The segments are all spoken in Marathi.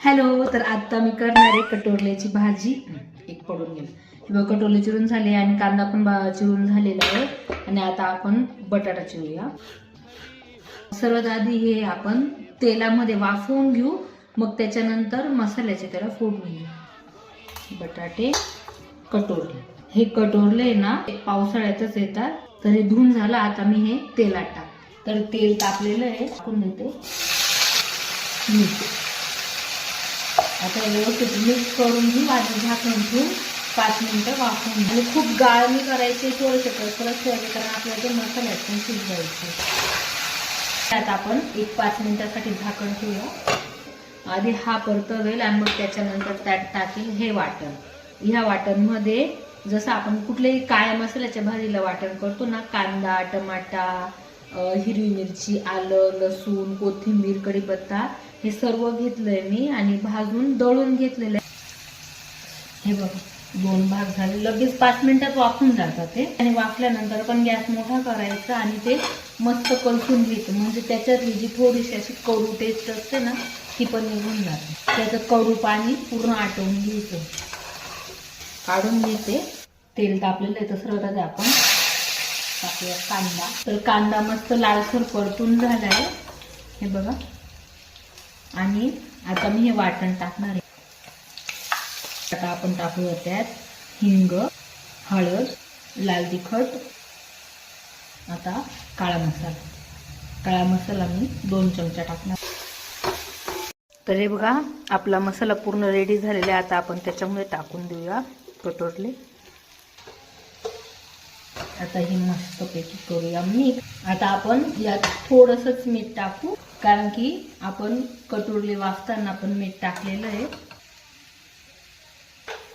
हॅलो, तर आता मी करणार आहे कटोरल्याची भाजी. एक पडून गेलं. किंवा कटोरले चिरून झाले आणि कांदा पण चिरून झालेला आहे. आणि आता आपण बटाटा चिरूया. सर्वात आधी हे आपण तेलामध्ये वाफवून घेऊ, मग त्याच्यानंतर मसाल्याचे त्याला फोडणी घेऊ. बटाटे, कटोरले. हे कटोरले ना पावसाळ्यातच येतात, तर हे धुवून झालं. आता मी हे तेलात टाक. तर तेल तापलेलं आहे, टाकून देते. आता व्यवस्थित मिक्स करून घेऊ आणि झाकण ठेवून 5 मिनिटं वाफवून. आणि खूप गाळ नाही करायचे, थोडेसे कसरत ठेवायचे, कारण आपल्याला ते मसाल्यात पण शिजवायचे. त्यात आपण 1-5 मिनिटासाठी झाकण ठेवूया. आधी हा परतवेल आणि मग त्याच्यानंतर त्यात टाकेल हे वाटण. ह्या वाटणमध्ये जसं आपण कुठल्याही काळ्या मसाल्याच्या भाजीला वाटण करतो ना, कांदा, टमाटा, हिरवी मिरची, आलं, लसूण, कोथिंबीर, कढीपत्ता, हे सर्व घेतलंय मी आणि भाजून दळून घेतलेलं आहे. हे बघ, 2 भाग झाले. लगेच 5 मिनिटात वाफून जातात ते. आणि वाफल्यानंतर पण गॅस मोठा करायचा आणि ते मस्त कलसून घ्यायचं, म्हणजे त्याच्यातली जी थोडीशी अशी कडू टेस्ट असते ना, ती पण निघून जाते. त्याचं कडू पाणी पूर्ण आटवून घ्यायचं. काढून घेते. तेल तापलेलं आहे, तर सर्वात आपण टाकूया कांदा. तर कांदा मस्त लालसर परतून झालाय, हे बघा. आणि आता मी हे वाटण टाकणार आहे. आता आपण टाकूया त्यात हिंग, हळद, लाल तिखट, आता काळा मसाला. काळा मसाला मी 2 चमचा टाकणार. तर हे बघा, आपला मसाला पूर्ण रेडी झालेला आहे. आता आपण त्याच्यामध्ये टाकून देऊया कटोरले. आता हे मस्तपैकी करूया मिक्स. आता आपण यात थोडंसंच मीठ टाकू, कारण की आपण कटोरले वाफताना पण मीठ टाकलेलं आहे.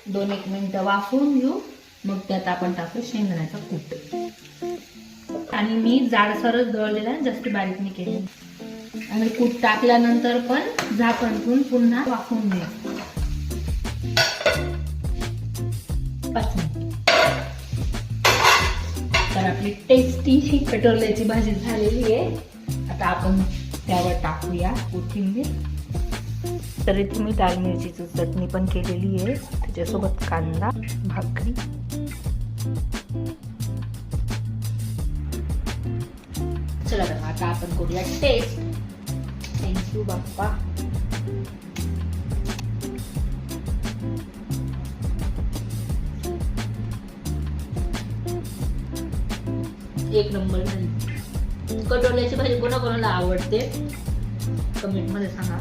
2-1 मिनिटं वाफवून घेऊ, मग त्यात आपण टाकू शेंगदाण्याचा कूट. आणि मी जाडसरच दळलेला, जास्त बारीक नाही केले. आणि कूट टाकल्यानंतर पण झाकण ठेवून पुन्हा वाफवून घ्यायचं 5 मिनिट. तर आपली टेस्टी कटोरल्याची भाजी झालेली आहे. आता आपण त्यावर टाकूया कोथिंबीर. तर इथे मी लाल मिरचीची चटणी पण केलेली आहे, त्याच्यासोबत कांदा, भाकरी. चला तर आता आपण करूया टेस्ट. थँक्यू बाप्पा. एक नंबर झाली. कटोरल्याची भाजी कोणाकोणाला आवडते कमेंट मध्ये सांगा.